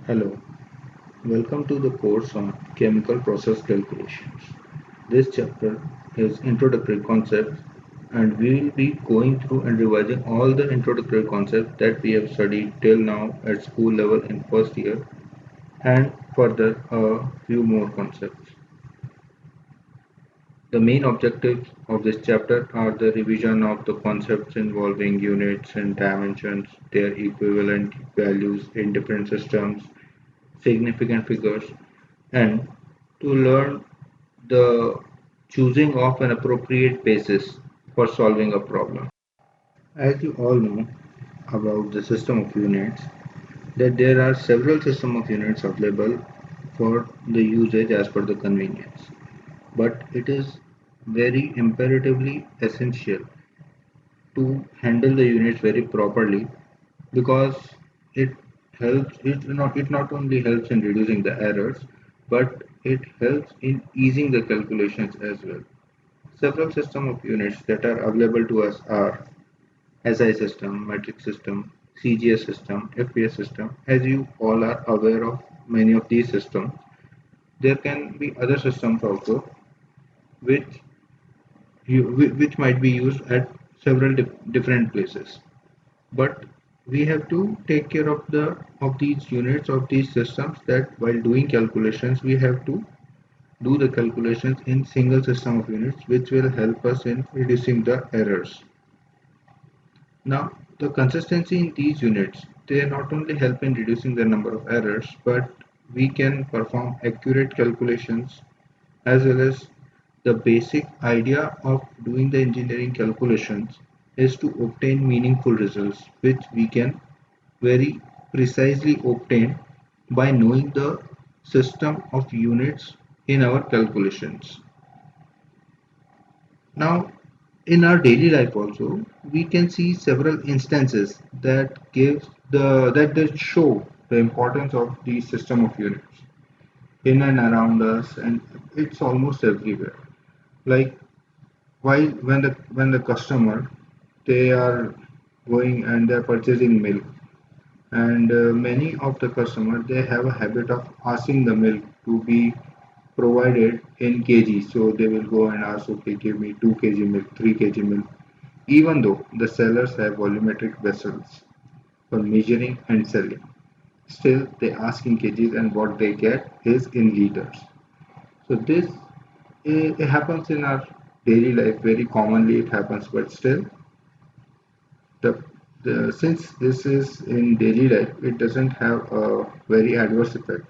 Hello, welcome to the course on chemical process calculations. This chapter is introductory concepts and we will be going through and revising all the introductory concepts that we have studied till now at school level in first year and further a few more concepts. The main objectives of this chapter are the revision of the concepts involving units and dimensions, their equivalent values in different systems, significant figures, and to learn the choosing of an appropriate basis for solving a problem. As you all know about the system of units, that there are several system of units available for the usage as per the convenience. But it is very imperatively essential to handle the units very properly because it it not only helps in reducing the errors but it helps in easing the calculations as well. Several system of units that are available to us are SI system, metric system, CGS system, FPS system. As you all are aware of many of these systems, there can be other systems also which which might be used at several different places. But we have to take care of these units of these systems that while doing calculations we have to do the calculations in single system of units which will help us in reducing the errors. Now the consistency in these units, they not only help in reducing the number of errors but we can perform accurate calculations as well as the basic idea of doing the engineering calculations is to obtain meaningful results which we can very precisely obtain by knowing the system of units in our calculations. Now, in our daily life also, we can see several instances that show the importance of the system of units in and around us, and it's almost everywhere. Like while when the customer they are going and they're purchasing milk, and many of the customers they have a habit of asking the milk to be provided in kg, so they will go and ask, okay, give me 2 kg milk, 3 kg milk, even though the sellers have volumetric vessels for measuring and selling. Still they ask in kgs and what they get is in liters. So this it happens in our daily life very commonly, it happens, but still the, since this is in daily life, it doesn't have a very adverse effect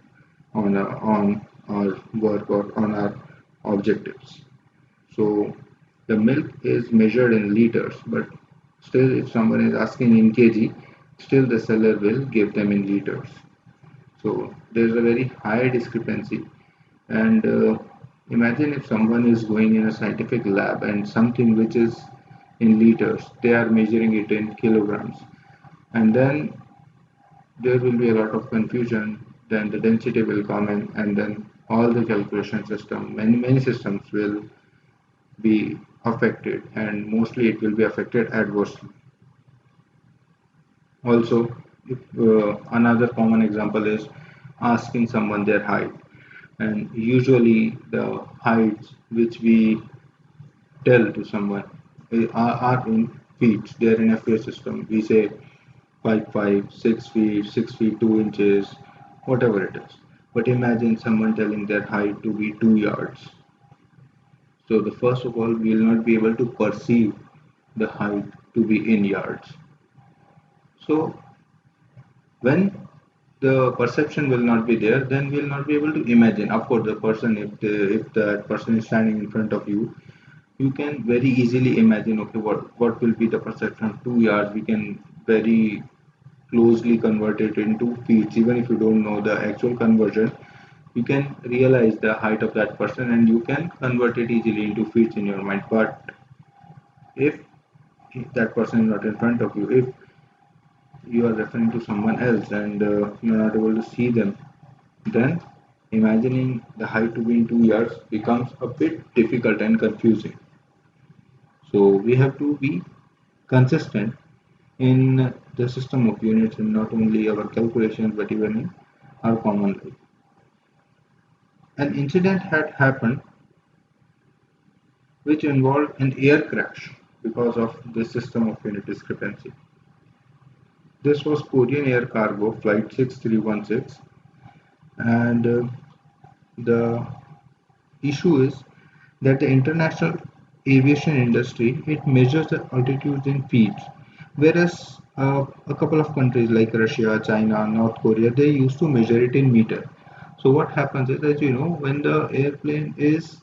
on our work or on our objectives. So the milk is measured in liters, but still, if someone is asking in kg, still the seller will give them in liters. So there's a very high discrepancy. And imagine if someone is going in a scientific lab and something which is in liters, they are measuring it in kilograms. And then there will be a lot of confusion. Then the density will come in, and then all the calculation system, many systems will be affected, and mostly it will be affected adversely. Also, if, another common example is asking someone their height, and usually the heights which we tell to someone are in feet. They are in a FA system. We say 5'5", 6 feet, 6 feet 2 inches, whatever it is. But imagine someone telling their height to be 2 yards. So the first of all, we will not be able to perceive the height to be in yards. So when the perception will not be there, then we will not be able to imagine. Of course, the person, if that person is standing in front of you, you can very easily imagine, okay, what will be the perception of 2 yards. We can very closely convert it into feet. Even if you don't know the actual conversion, you can realize the height of that person and you can convert it easily into feet in your mind. But if that person is not in front of you, if you are referring to someone else and you are not able to see them, then imagining the height to be in 2 yards becomes a bit difficult and confusing. So we have to be consistent in the system of units in not only our calculations but even in our common life. An incident had happened which involved an air crash because of the system of unit discrepancy. This was Korean Air Cargo Flight 6316, and the issue is that the international aviation industry it measures the altitudes in feet, whereas a couple of countries like Russia, China, North Korea they used to measure it in meter. So what happens is that when the airplane is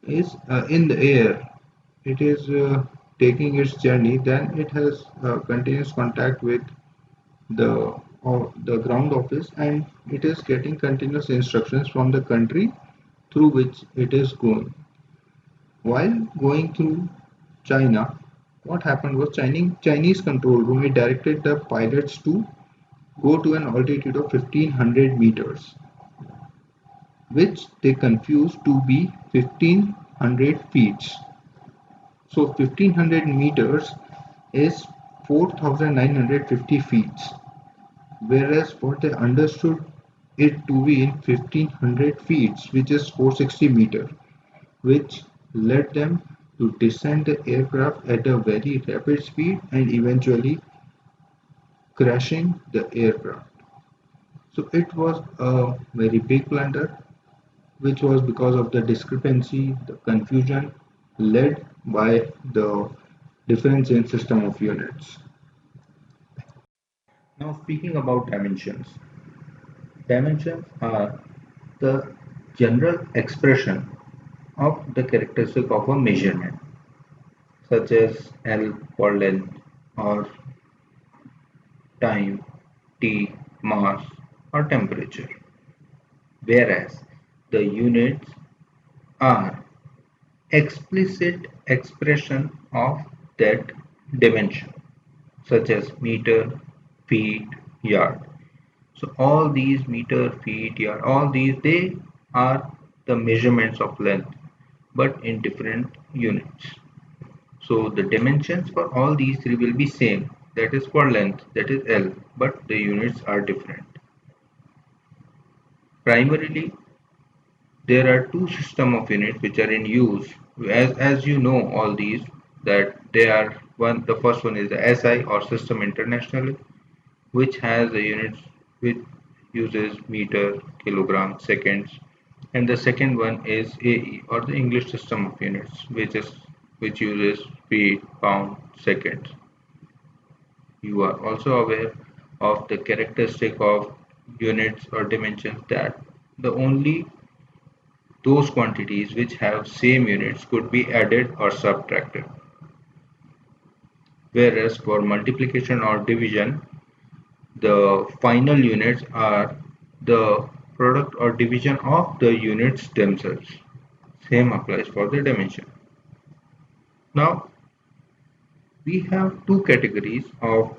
in the air, it is taking its journey, then it has continuous contact with the ground office, and it is getting continuous instructions from the country through which it is going. While going through China, what happened was Chinese control room it directed the pilots to go to an altitude of 1500 meters, which they confused to be 1500 feet. So 1500 meters is 4950 feet, whereas what they understood it to be in 1500 feet, which is 460 meter, which led them to descend the aircraft at a very rapid speed and eventually crashing the aircraft. So it was a very big blunder, which was because of the discrepancy, the confusion led by the difference in system of units. Now speaking about dimensions. Dimensions are the general expression of the characteristic of a measurement, such as L for length or time, T, mass, or temperature, whereas the units are explicit expression of that dimension, such as meter, feet, yard. So all these meter, feet, yard, all these they are the measurements of length, but in different units. So the dimensions for all these three will be same. That is for length, that is L, but the units are different. Primarily, there are two system of units which are in use. As you know, all these that they are one. The first one is the SI or System International, which has the units which uses meter, kilogram, seconds, and the second one is AE or the English System of Units, which uses feet, pound, seconds. You are also aware of the characteristic of units or dimensions that the only those quantities which have same units could be added or subtracted. Whereas for multiplication or division, the final units are the product or division of the units themselves. Same applies for the dimension. Now, we have two categories of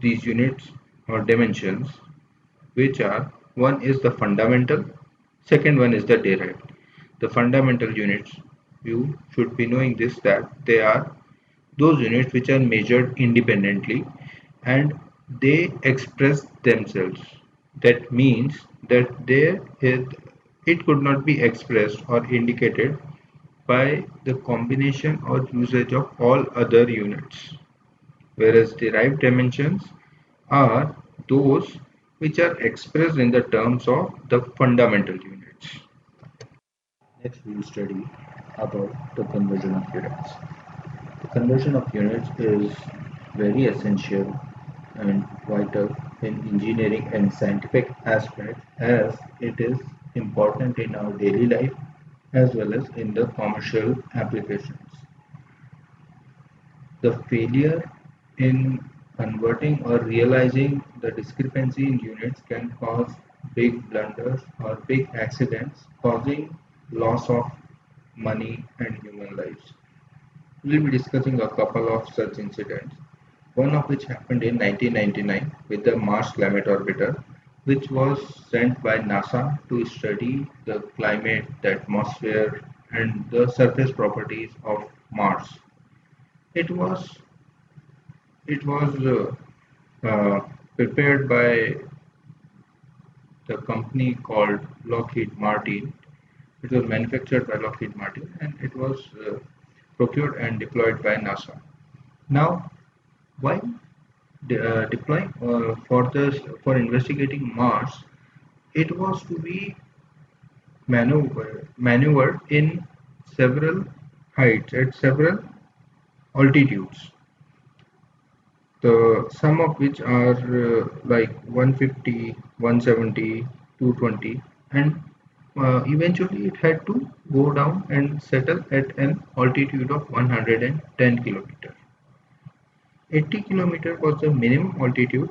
these units or dimensions, which are one is the fundamental, second one is the derived. The fundamental units, you should be knowing this that they are those units which are measured independently and they express themselves. That means that it could not be expressed or indicated by the combination or usage of all other units, whereas derived dimensions are those which are expressed in the terms of the fundamental units. Next, we will study about the conversion of units. The conversion of units is very essential and vital in engineering and scientific aspects as it is important in our daily life as well as in the commercial applications. The failure in converting or realizing the discrepancy in units can cause big blunders or big accidents, causing loss of money and human lives. We'll be discussing a couple of such incidents, one of which happened in 1999 with the Mars Climate Orbiter, which was sent by NASA to study the climate, the atmosphere, and the surface properties of Mars. It was it was prepared by the company called Lockheed Martin. It was manufactured by Lockheed Martin and it was procured and deployed by NASA. Now, why deploying for investigating Mars? It was to be maneuvered in several heights at several altitudes. The some of which are like 150, 170, 220, and eventually it had to go down and settle at an altitude of 110 kilometer. 80 kilometer was the minimum altitude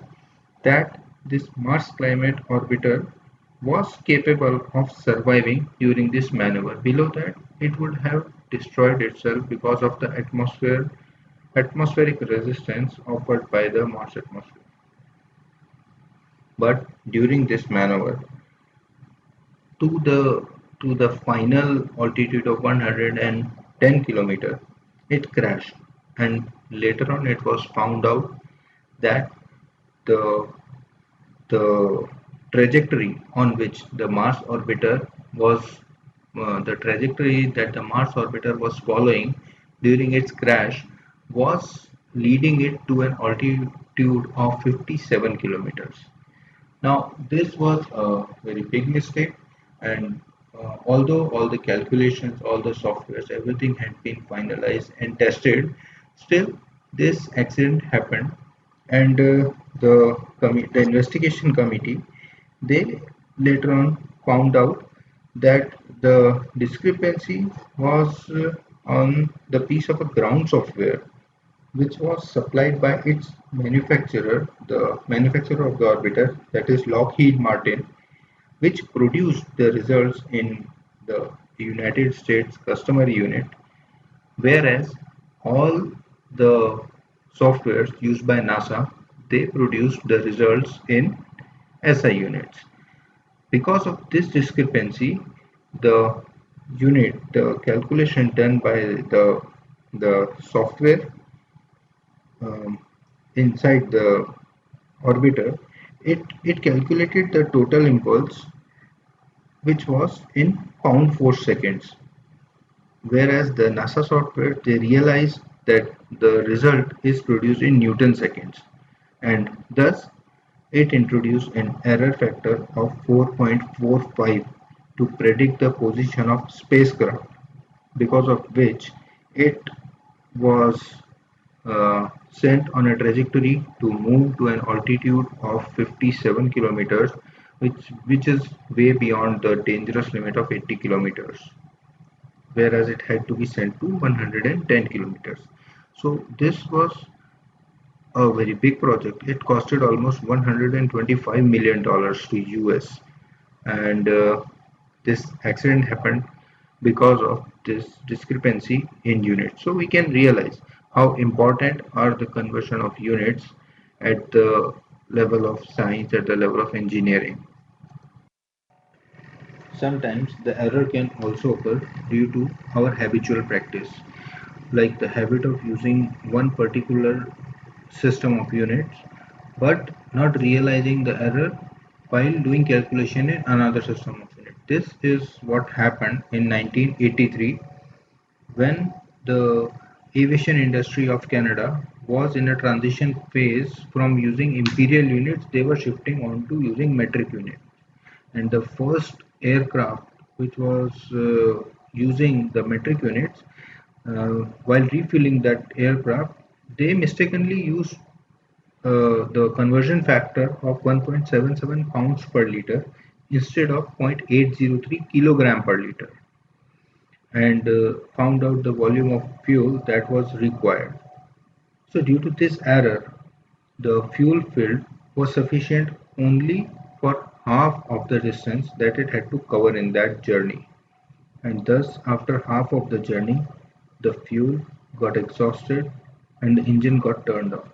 that this Mars Climate Orbiter was capable of surviving during this maneuver. Below that, it would have destroyed itself because of the atmospheric resistance offered by the Mars atmosphere. But during this maneuver, to the to the final altitude of 110 kilometer, it crashed, and later on it was found out that the the trajectory on which the Mars orbiter was the trajectory that the Mars orbiter was following during its crash was leading it to an altitude of 57 kilometers. Now, this was a very big mistake, and although all the calculations, all the softwares, everything had been finalized and tested, still this accident happened, and the investigation committee they later on found out that the discrepancy was on the piece of a ground software which was supplied by its manufacturer, the manufacturer of the orbiter, that is Lockheed Martin, which produced the results in the United States customer unit, whereas all the softwares used by NASA, they produced the results in SI units. Because of this discrepancy, the the calculation done by the software um, inside the orbiter, it calculated the total impulse which was in pound force seconds. Whereas the NASA software they realized that the result is produced in Newton seconds, and thus it introduced an error factor of 4.45 to predict the position of spacecraft, because of which it was sent on a trajectory to move to an altitude of 57 kilometers, which is way beyond the dangerous limit of 80 kilometers, whereas it had to be sent to 110 kilometers. So this was a very big project. It costed almost $125 million to US, and this accident happened because of this discrepancy in units. So we can realize how important are the conversion of units at the level of science, at the level of engineering. Sometimes the error can also occur due to our habitual practice, like the habit of using one particular system of units but not realizing the error while doing calculation in another system of units. This is what happened in 1983 when the aviation industry of Canada was in a transition phase from using imperial units, they were shifting on to using metric units. And the first aircraft which was using the metric units, while refueling that aircraft, they mistakenly used the conversion factor of 1.77 pounds per liter instead of 0.803 kilogram per liter, and found out the volume of fuel that was required. So due to this error, the fuel filled was sufficient only for half of the distance that it had to cover in that journey. And thus, after half of the journey, the fuel got exhausted and the engine got turned off,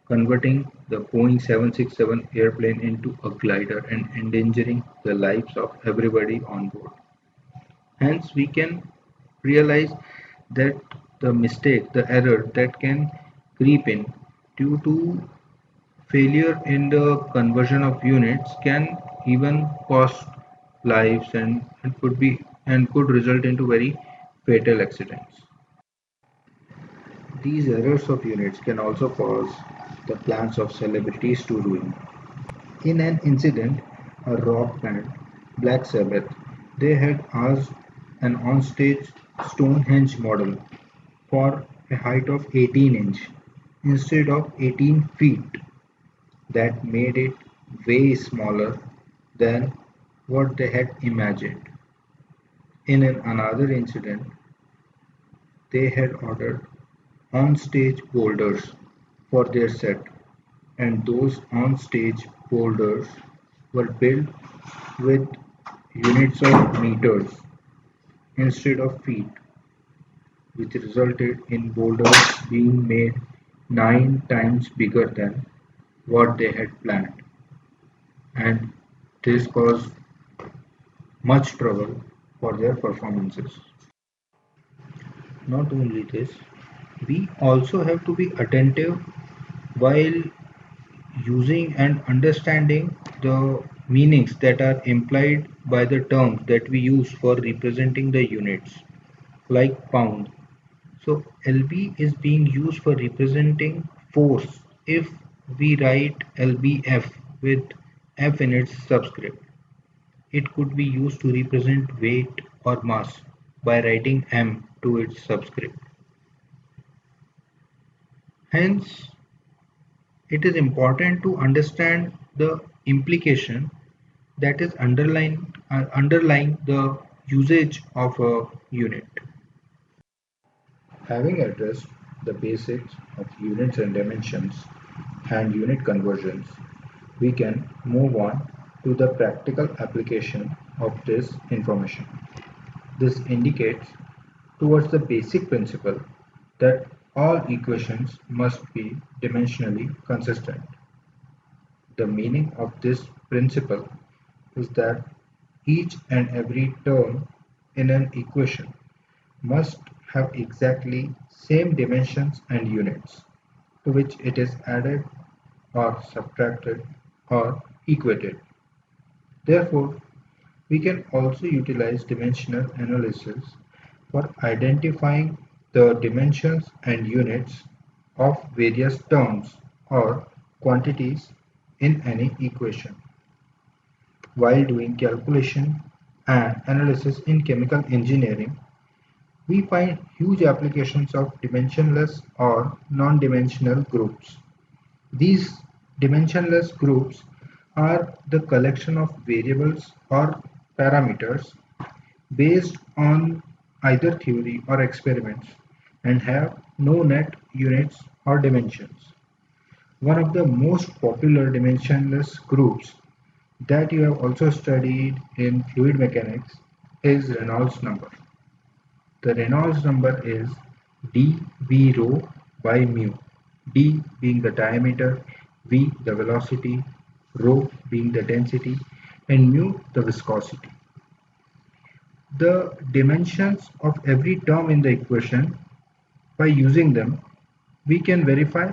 converting the Boeing 767 airplane into a glider and endangering the lives of everybody on board. Hence, we can realize that the mistake, the error that can creep in due to failure in the conversion of units can even cost lives and could result into very fatal accidents. These errors of units can also cause the plans of celebrities to ruin. In an incident, a rock band, Black Sabbath, they had asked an onstage Stonehenge model for a height of 18 inch instead of 18 feet. That made it way smaller than what they had imagined. In another incident, they had ordered on-stage boulders for their set, and those on-stage boulders were built with units of meters instead of feet, which resulted in boulders being made 9 times bigger than what they had planned, and this caused much trouble for their performances. Not only this, we also have to be attentive while using and understanding the meanings that are implied by the terms that we use for representing the units, like pound. So lb is being used for representing force if we write lbf with f in its subscript. It could be used to represent weight or mass by writing m to its subscript. Hence, it is important to understand the implication that is underlying the usage of a unit. Having addressed the basics of units and dimensions and unit conversions, we can move on to the practical application of this information. This indicates towards the basic principle that all equations must be dimensionally consistent. The meaning of this principle is that each and every term in an equation must have exactly same dimensions and units to which it is added or subtracted or equated. Therefore, we can also utilize dimensional analysis for identifying the dimensions and units of various terms or quantities in any equation. While doing calculation and analysis in chemical engineering, we find huge applications of dimensionless or non-dimensional groups. These dimensionless groups are the collection of variables or parameters based on either theory or experiments and have no net units or dimensions. One of the most popular dimensionless groups that you have also studied in fluid mechanics is Reynolds number. The Reynolds number is dV rho by mu, d being the diameter, v the velocity, rho being the density, and mu the viscosity. The dimensions of every term in the equation, by using them, we can verify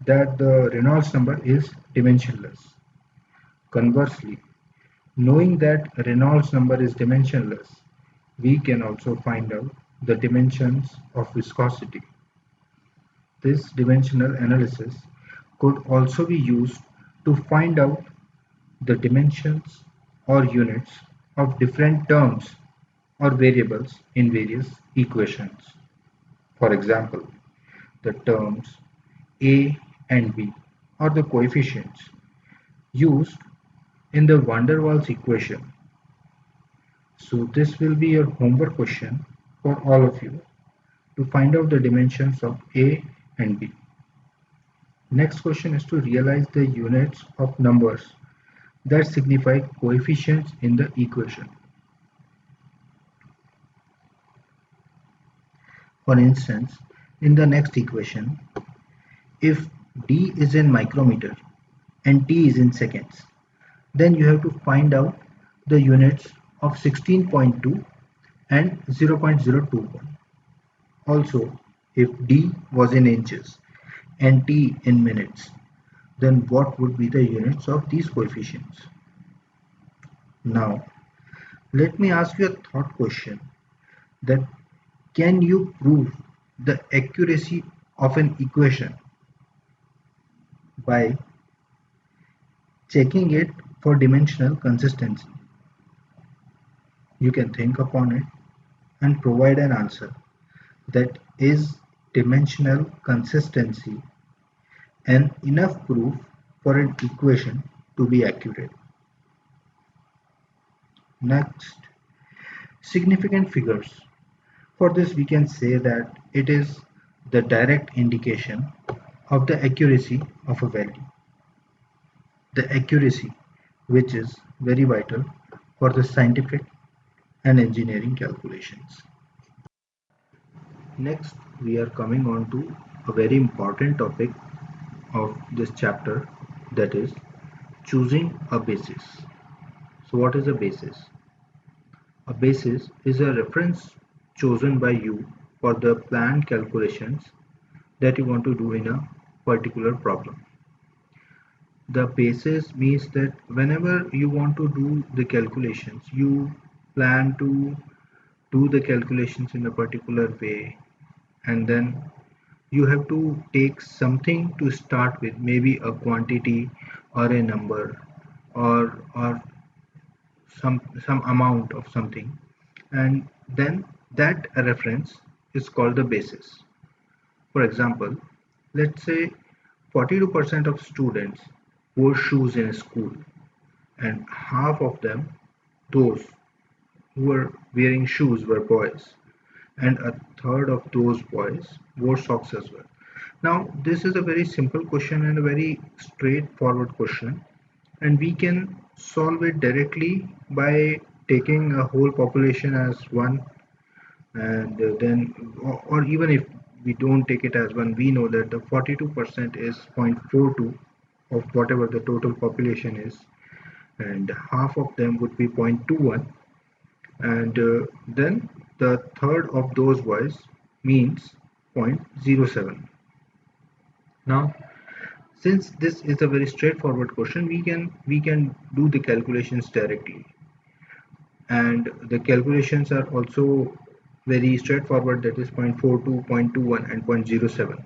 that the Reynolds number is dimensionless. Conversely, knowing that Reynolds number is dimensionless, we can also find out the dimensions of viscosity. This dimensional analysis could also be used to find out the dimensions or units of different terms or variables in various equations. For example, the terms a and b or the coefficients used in the van der Waals equation. So this will be your homework question for all of you to find out the dimensions of a and b. Next question is to realize the units of numbers that signify coefficients in the equation. For instance, in the next equation, if d is in micrometer and t is in seconds, then you have to find out the units of 16.2 and 0.021. Also, if d was in inches and t in minutes, then what would be the units of these coefficients? Now, let me ask you a thought question that can you prove the accuracy of an equation by checking it for dimensional consistency? You can think upon it and provide an answer that is dimensional consistency and enough proof for an equation to be accurate. Next, significant figures. For this we can say that it is the direct indication of the accuracy of a value. The accuracy which is very vital for the scientific and engineering calculations. Next, we are coming on to a very important topic of this chapter, that is choosing a basis. So what is a basis? A basis is a reference chosen by you for the planned calculations that you want to do in a particular problem. The basis means that whenever you want to do the calculations, you plan to do the calculations in a particular way, and then you have to take something to start with, maybe a quantity or a number, or some amount of something, and then that reference is called the basis. For example, let's say 42% of students wore shoes in school, and half of them, those who were wearing shoes, were boys, and a third of those boys wore socks as well. Now, this is a very simple question and a very straightforward question, and we can solve it directly by taking a whole population as one, and then, or even if we don't take it as one, we know that the 42% is 0.42 of whatever the total population is, and half of them would be 0.21, and then the third of those boys means 0.07. Now, since this is a very straightforward question, we can do the calculations directly, and the calculations are also very straightforward, that is 0.42, 0.21 and 0.07.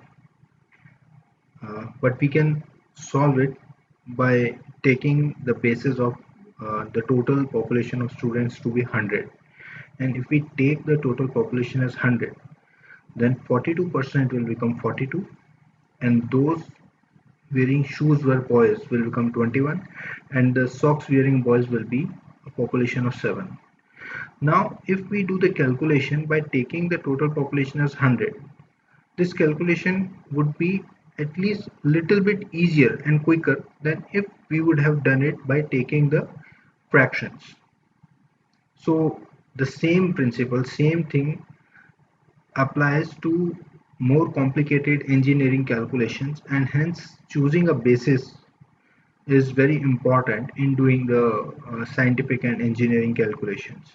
But we can solve it by taking the basis of the total population of students to be 100, and if we take the total population as 100, then 42% will become 42, and those wearing shoes were boys will become 21, and the socks wearing boys will be a population of 7. Now, if we do the calculation by taking the total population as 100, this calculation would be at least little bit easier and quicker than if we would have done it by taking the fractions. So the same principle, same thing applies to more complicated engineering calculations, and hence choosing a basis is very important in doing the scientific and engineering calculations.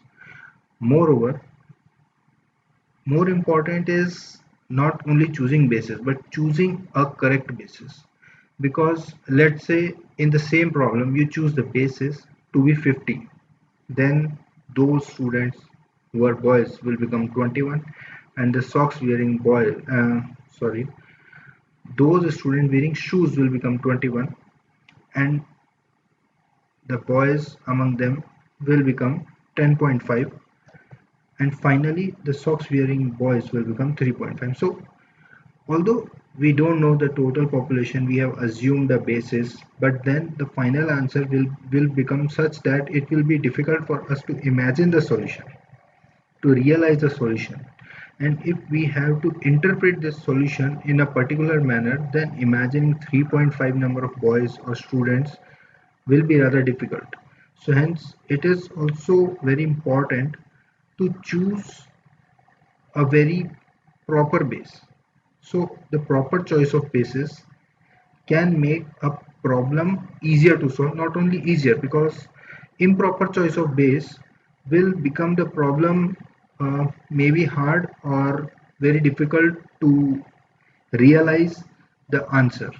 Moreover, more important is not only choosing basis but choosing a correct basis, because let's say in the same problem you choose the basis to be 50, then those students who are boys will become 21, and the socks wearing boy sorry those students wearing shoes will become 21, and the boys among them will become 10.5, and finally the socks wearing boys will become 3.5. So although we don't know the total population, we have assumed a basis, but then the final answer will become such that it will be difficult for us to imagine the solution, to realize the solution. And if we have to interpret this solution in a particular manner, then imagining 3.5 number of boys or students will be rather difficult. So hence it is also very important to choose a very proper base. So the proper choice of bases can make a problem easier to solve, not only easier, because improper choice of base will become the problem maybe hard or very difficult to realize the answer.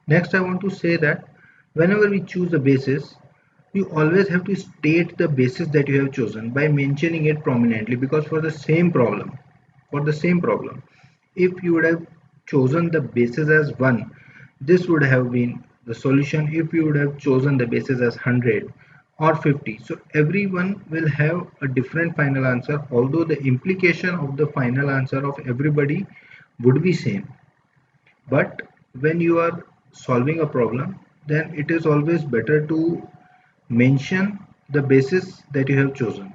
Next, I want to say that Whenever we choose a basis, you always have to state the basis that you have chosen by mentioning it prominently, because for the same problem, if you would have chosen the basis as 1, this would have been the solution. If you would have chosen the basis as 100 or 50, so everyone will have a different final answer, although the implication of the final answer of everybody would be same. But when you are solving a problem, then it is always better to mention the basis that you have chosen.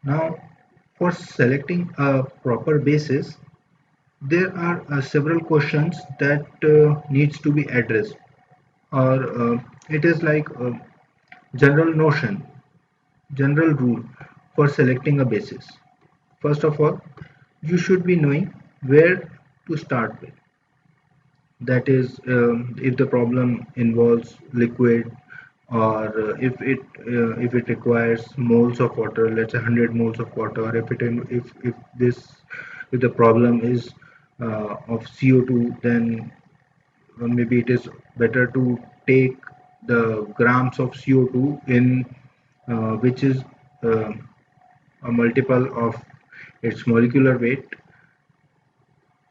Now, for selecting a proper basis, there are several questions that needs to be addressed, or it is like a general notion, general rule for selecting a basis. First of all, you should be knowing where to start with. That is, if the problem involves liquid, or if it requires moles of water, let's say 100 moles of water, or if the problem is of CO2, then maybe it is better to take the grams of CO2 in which is uh, a multiple of its molecular weight,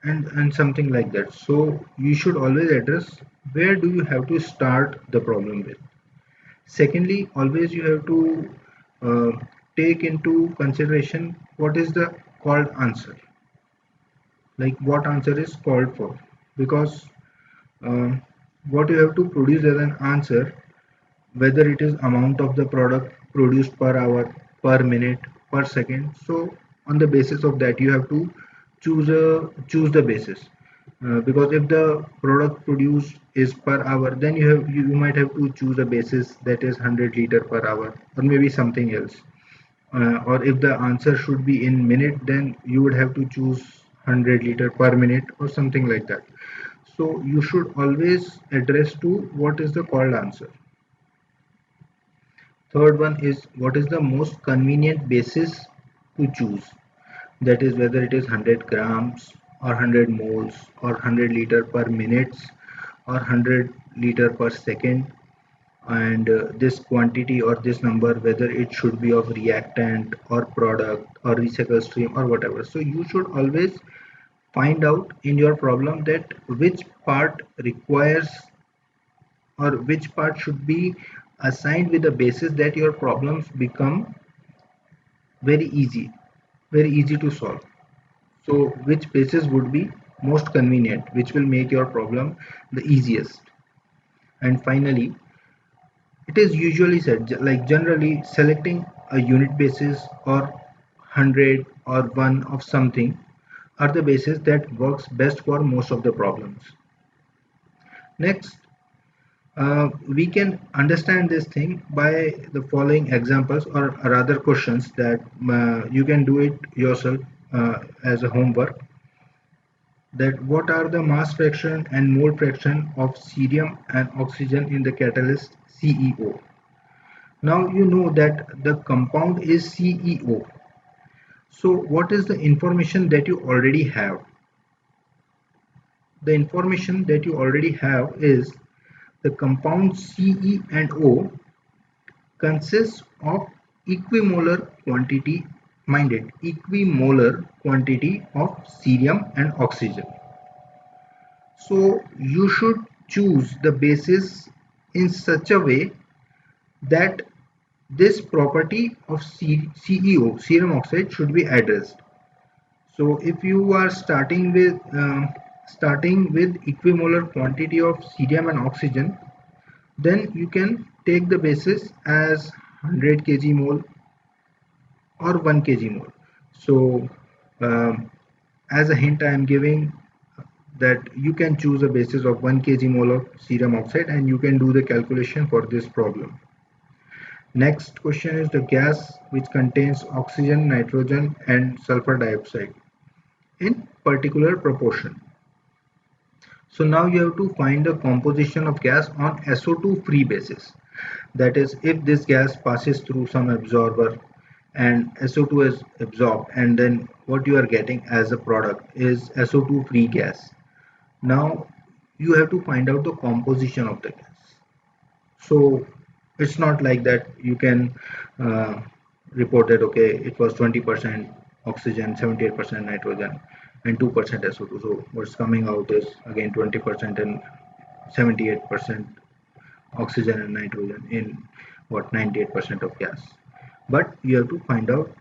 and something like that. So you should always address where do you have to start the problem with. Secondly, always you have to uh, take into consideration what is the called answer, like what answer is called for, because um, what you have to produce as an answer, whether it is amount of the product produced per hour, per minute, per second. So on the basis of that you have to choose the basis, because if the product produced is per hour, then you might have to choose a basis that is 100 liter per hour, or maybe something else. Or if the answer should be in minute, then you would have to choose 100 liter per minute or something like that. So you should always address to what is the called answer. Third one is what is the most convenient basis to choose. That is whether it is 100 grams or 100 moles or 100 liter per minutes or 100 liter per second, and this quantity or this number, whether it should be of reactant or product or recycle stream or whatever. So you should always find out in your problem that which part requires, or which part should be assigned with the basis that your problems become very easy, very easy to solve. So which basis would be most convenient, which will make your problem the easiest. And finally, it is usually said, like generally selecting a unit basis or 100 or 1 of something are the basis that works best for most of the problems. Next, we can understand this thing by the following examples, or rather questions that you can do it yourself as a homework. That what are the mass fraction and mole fraction of cerium and oxygen in the catalyst CEO? Now you know that the compound is CEO. So what is the information that you already have? The information that you already have is the compound Ce and O consists of equimolar quantity, mind it, equimolar quantity of cerium and oxygen. So you should choose the basis in such a way that this property of CEO, serum oxide, should be addressed. So if you are starting with equimolar quantity of cerium and oxygen, then you can take the basis as 100 kg mole or 1 kg mole. So um, as a hint, I am giving that you can choose a basis of 1 kg mole of serum oxide, and you can do the calculation for this problem. Next question is the gas which contains oxygen, nitrogen and sulfur dioxide in particular proportion. So now you have to find the composition of gas on SO2 free basis. That is, if this gas passes through some absorber and SO2 is absorbed, and then what you are getting as a product is SO2 free gas. Now you have to find out the composition of the gas. So it's not like that you can uh, report that okay, it was 20% oxygen, 78% nitrogen, and 2% SO2. So what's coming out is again 20% and 78% oxygen and nitrogen in what 98% of gas. But you have to find out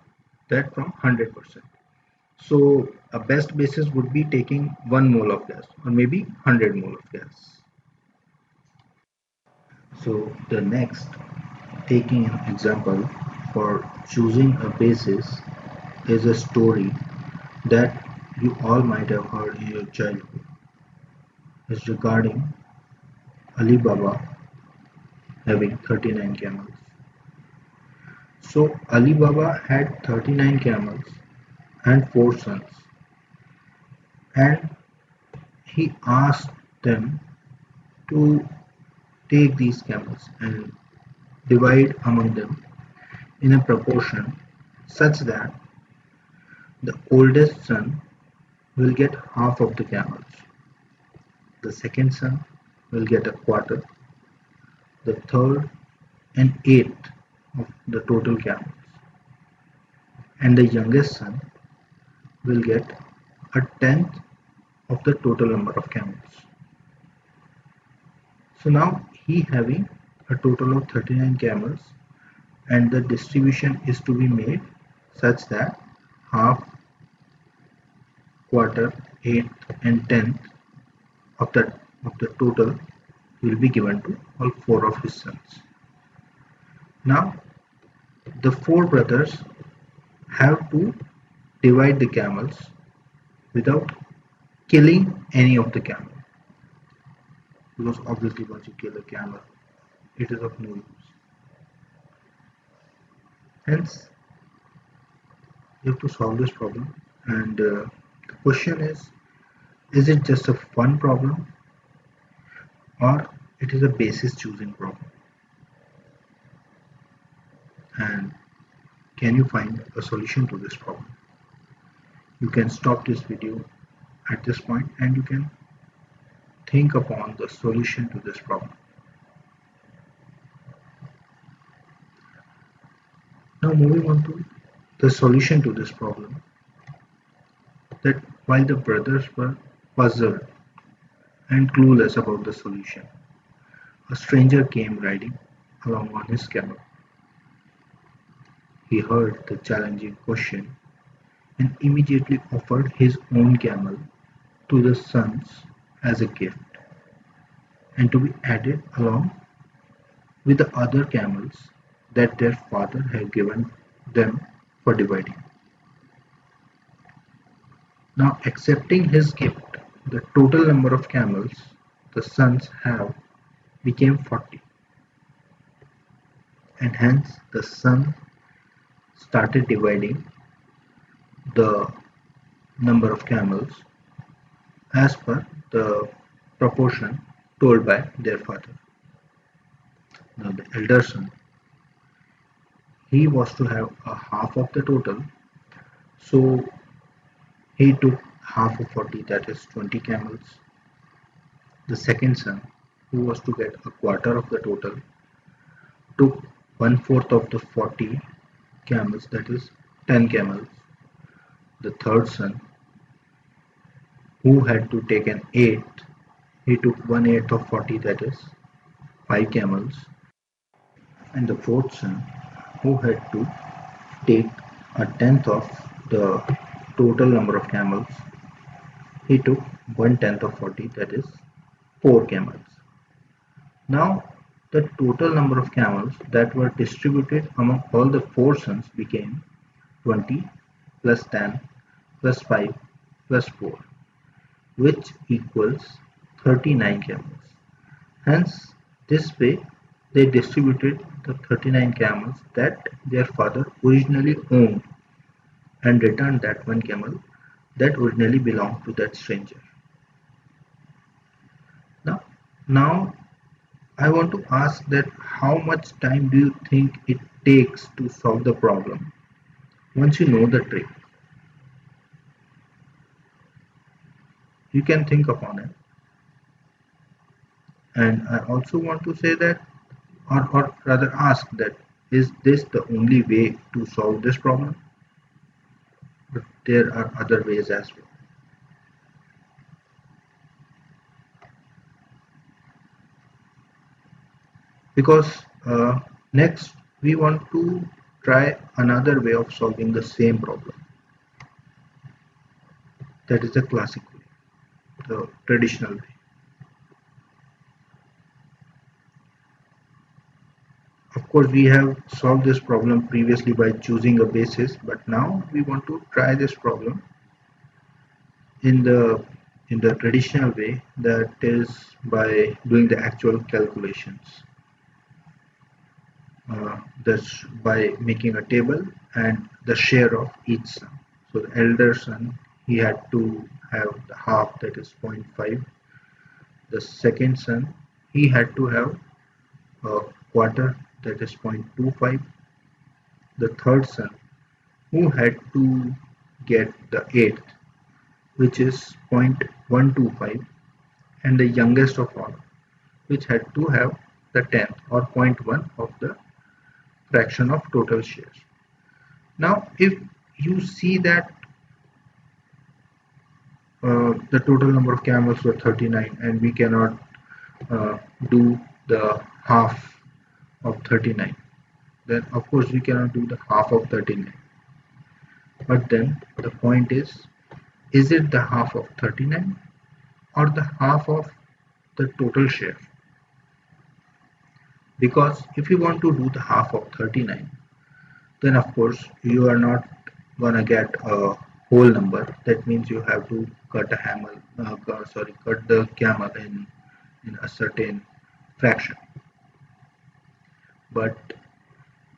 that from 100%. So a best basis would be taking 1 mole of gas or maybe 100 mole of gas. So the next, taking an example for choosing a basis, is a story that you all might have heard in your childhood. It's regarding Ali Baba having 39 camels. So Ali Baba had 39 camels and 4 sons, and he asked them to take these camels and divide among them in a proportion such that the oldest son will get half of the camels, the second son will get a quarter, the third and eighth of the total camels, and the youngest son will get a tenth of the total number of camels. So now he having a total of 39 camels, and the distribution is to be made such that half, quarter, eighth and tenth of the total will be given to all 4 of his sons. Now the 4 brothers have to divide the camels without killing any of the camel, because obviously once you kill a camel it is of no use. Hence you have to solve this problem, and the question is it just a fun problem or it is a basis choosing problem, and can you find a solution to this problem? You can stop this video at this point and you can think upon the solution to this problem. Now moving on to the solution to this problem, that while the brothers were puzzled and clueless about the solution, a stranger came riding along on his camel. He heard the challenging question and immediately offered his own camel to the sons as a gift, and to be added along with the other camels that their father had given them for dividing. Now, accepting his gift, the total number of camels the sons have became 40, and hence the son started dividing the number of camels as per the proportion told by their father. Now, the elder son, he was to have a half of the total, so he took half of 40, that is 20 camels. The second son, who was to get a quarter of the total, took one fourth of the 40 camels, that is 10 camels. The third son, who had to take an eighth, he took one eighth of 40, that is 5 camels. And the fourth son, who had to take a tenth of the total number of camels, he took one tenth of 40, that is 4 camels. Now the total number of camels that were distributed among all the 4 sons became 20 plus 10 plus 5 plus 4, which equals 39 camels. Hence, this way they distributed the 39 camels that their father originally owned and returned that one camel that originally belonged to that stranger. Now, now I want to ask that how much time do you think it takes to solve the problem once you know the trick? You can think upon it. And I also want to say that, or rather ask that, is this the only way to solve this problem? But there are other ways as well. Because next we want to try another way of solving the same problem. That is the classic way, the traditional way. Of course, we have solved this problem previously by choosing a basis, but now we want to try this problem in the traditional way, that is by doing the actual calculations. That's by making a table and the share of each son. So the elder son, he had to have the half, that is 0.5. The second son, he had to have a quarter, that is 0.25. The third son, who had to get the eighth, which is 0.125, and the youngest of all, which had to have the tenth or zero point 0.1 of the fraction of total shares. Now, if you see that the total number of camels were 39 and we cannot do the half of 39, then of course we cannot do the half of 39. But then the point is it the half of 39 or the half of the total share? Because if you want to do the half of 39, then of course you are not gonna get a whole number. That means you have to cut a cut the camel in a certain fraction. But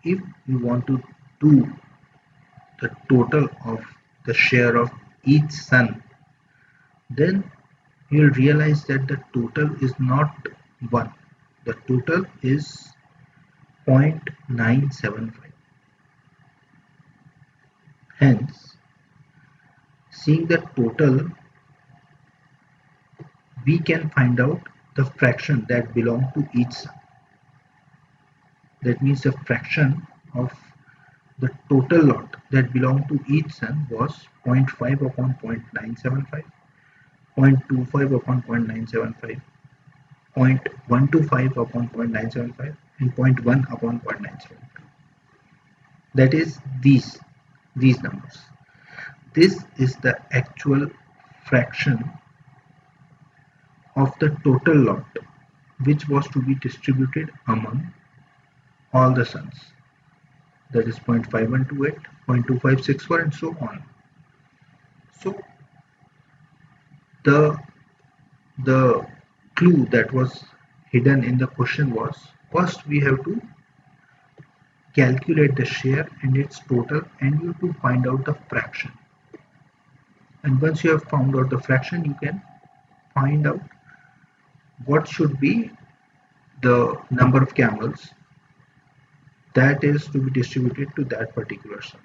if you want to do the total of the share of each son, then you'll realize that the total is not 1. The total is 0.975. Hence, seeing the total, we can find out the fraction that belong to each son. That means the fraction of the total lot that belonged to each son was zero point 0.5 upon 0.975, 0.25 upon 0.975, 0.125 upon 0.975, and zero point 0.1 upon 0.975. That is these numbers. This is the actual fraction of the total lot which was to be distributed among all the sons. That is 0.5128, 0.2564, and so on. So the the clue that was hidden in the question was, first we have to calculate the share and its total, and you have to find out the fraction. And once you have found out the fraction, you can find out what should be the number of camels that is to be distributed to that particular son.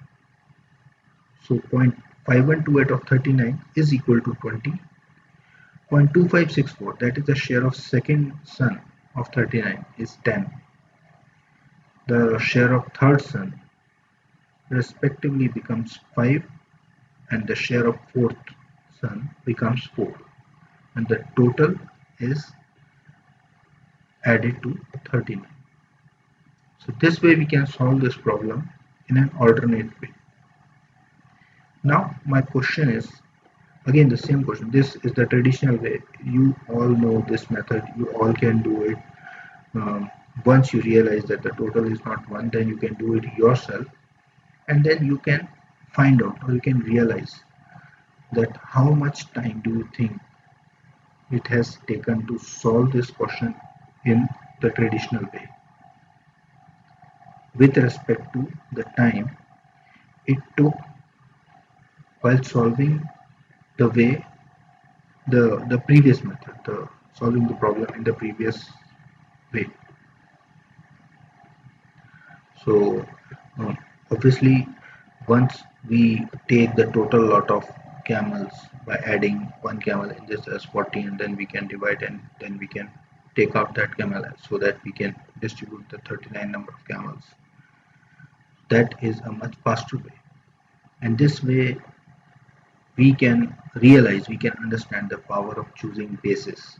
So 0.5128 of 39 is equal to 20. 0.2564, that is the share of second son of 39, is 10. The share of third son respectively becomes 5, and the share of fourth son becomes 4, and the total is added to 39. So this way we can solve this problem in an alternate way. Now my question is again the same question. This is the traditional way. You all know this method. You all can do it. Once you realize that the total is not 1, then you can do it yourself, and then you can find out, or you can realize that how much time do you think it has taken to solve this question in the traditional way. With respect to the time it took while solving the way the previous method, the solving the problem in the previous way. So um, obviously, once we take the total lot of camels by adding one camel in this as 40, and then we can divide, and then we can take out that camel so that we can distribute the 39 number of camels. That is a much faster way, and this way we can realize, we can understand the power of choosing bases,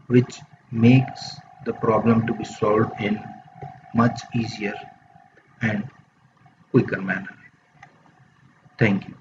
which makes the problem to be solved in much easier and quicker manner. Thank you.